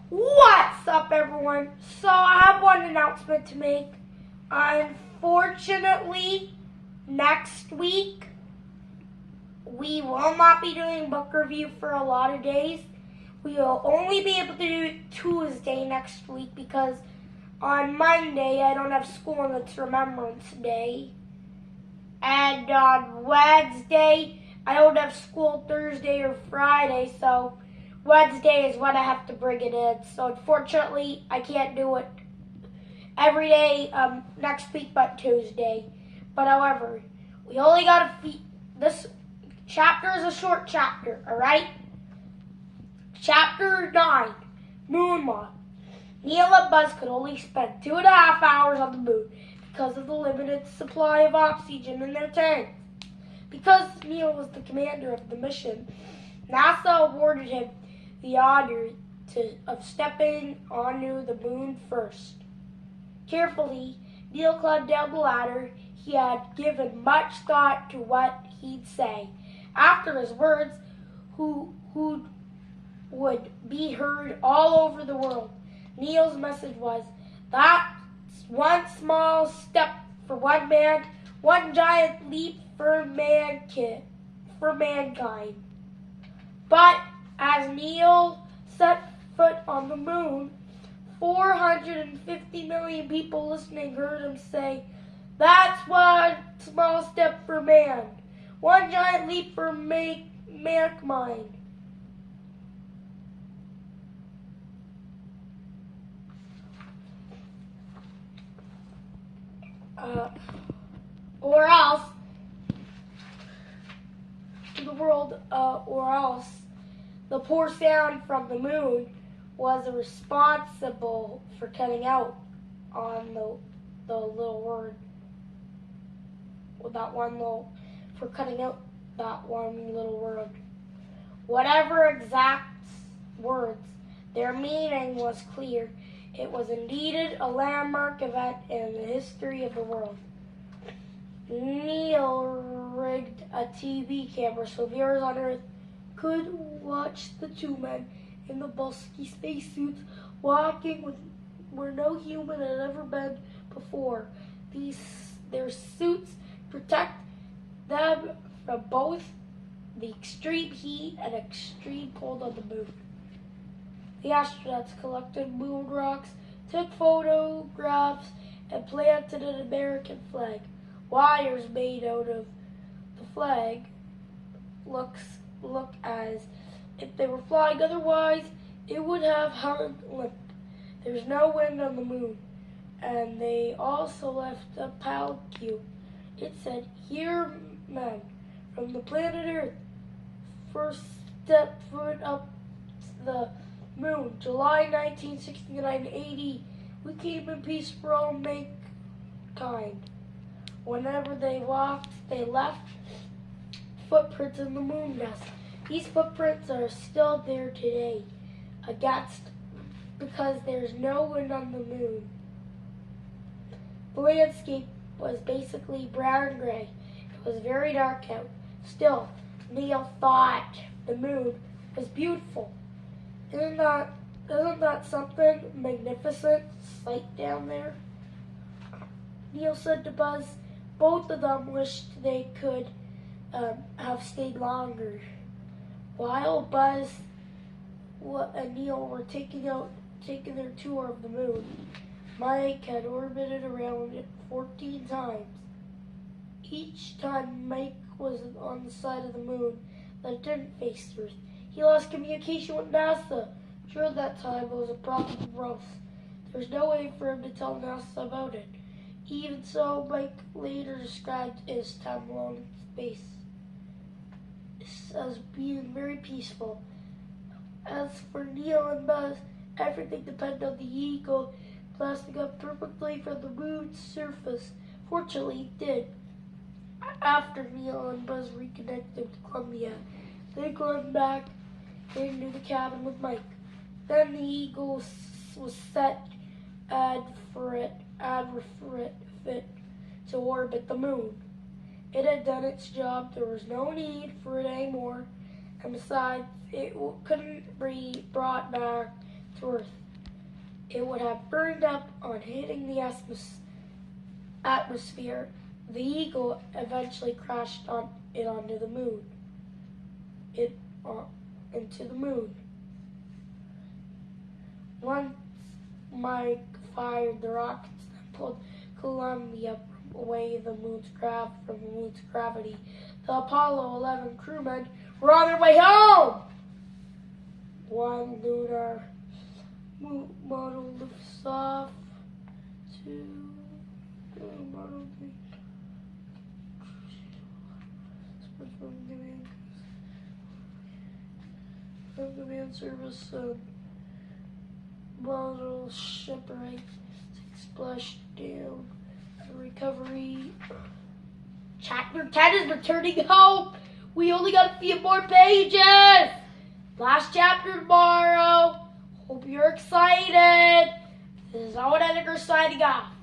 What's up, everyone? So I have one announcement to make. Unfortunately, next week we will not be doing book review for a lot of days. We will only be able to do it Tuesday next week because on Monday I don't have school and it's Remembrance Day. And on Wednesday I don't have school Thursday or Friday, so Wednesday is when I have to bring it in. So unfortunately, I can't do it every day next week but Tuesday. But however, we only got this chapter is a short chapter, alright? Chapter 9, Moon Moth. Neil and Buzz could only spend 2.5 hours on the moon because of the limited supply of oxygen in their tanks. Because Neil was the commander of the mission, NASA awarded him the honor of stepping onto the moon first. Carefully, Neil climbed down the ladder. He had given much thought to what he'd say. After his words, who would be heard all over the world. Neil's message was, "That's one small step for one man, one giant leap for mankind." But as Neil set foot on the moon, 450 million people listening heard him say, "That's one small step for man, one giant leap for mankind." Or else the poor sound from the moon was responsible for cutting out on the little word, cutting out that one little word. Whatever exact words, their meaning was clear. It was indeed a landmark event in the history of the world. Neil rigged a TV camera so viewers on Earth could watch the two men in the bulky spacesuits walking where no human had ever been before. Their suits protect them from both the extreme heat and extreme cold on the moon. The astronauts collected moon rocks, took photographs, and planted an American flag. Wires made out of the flag look as if they were flying, otherwise it would have hung limp. There's no wind on the moon. And they also left a pound cue. It said, "Here, men from the planet Earth, first step foot up the moon, July 1969 AD. We came in peace for all mankind." Whenever they walked, they left footprints in the moon dust. These footprints are still there today, because there's no wind on the moon. The landscape was basically brown-gray. It was very dark out. Still, Neil thought the moon was beautiful. Isn't that something magnificent sight down there? Neil said to Buzz. Both of them wished they could have stayed longer. While Buzz and Neil were taking their tour of the moon, Mike had orbited around it 14 times. Each time Mike was on the side of the moon that didn't face Earth. He lost communication with NASA. During that time, it was a problem for us. There was no way for him to tell NASA about it. Even so, Mike later described his time alone in space as being very peaceful. As for Neil and Buzz, everything depended on the Eagle blasting up perfectly from the moon's surface. Fortunately, it did. After Neil and Buzz reconnected with Columbia, they climbed back into the cabin with Mike. Then the Eagle was set fit to orbit the moon. It had done its job. There was no need for it anymore. And besides, it couldn't be brought back to Earth. It would have burned up on hitting the atmosphere. The Eagle eventually crashed onto the moon. Into the moon. Once Mike fired the rockets that pulled Columbia away from the moon's gravity, the Apollo 11 crewmen were on their way home. One lunar model lifts off. Two model from command service model shipwreck splashdown recovery. Chapter 10 is returning home. We only got a few more pages. Last chapter tomorrow. Hope you're excited. This is Owen signing off.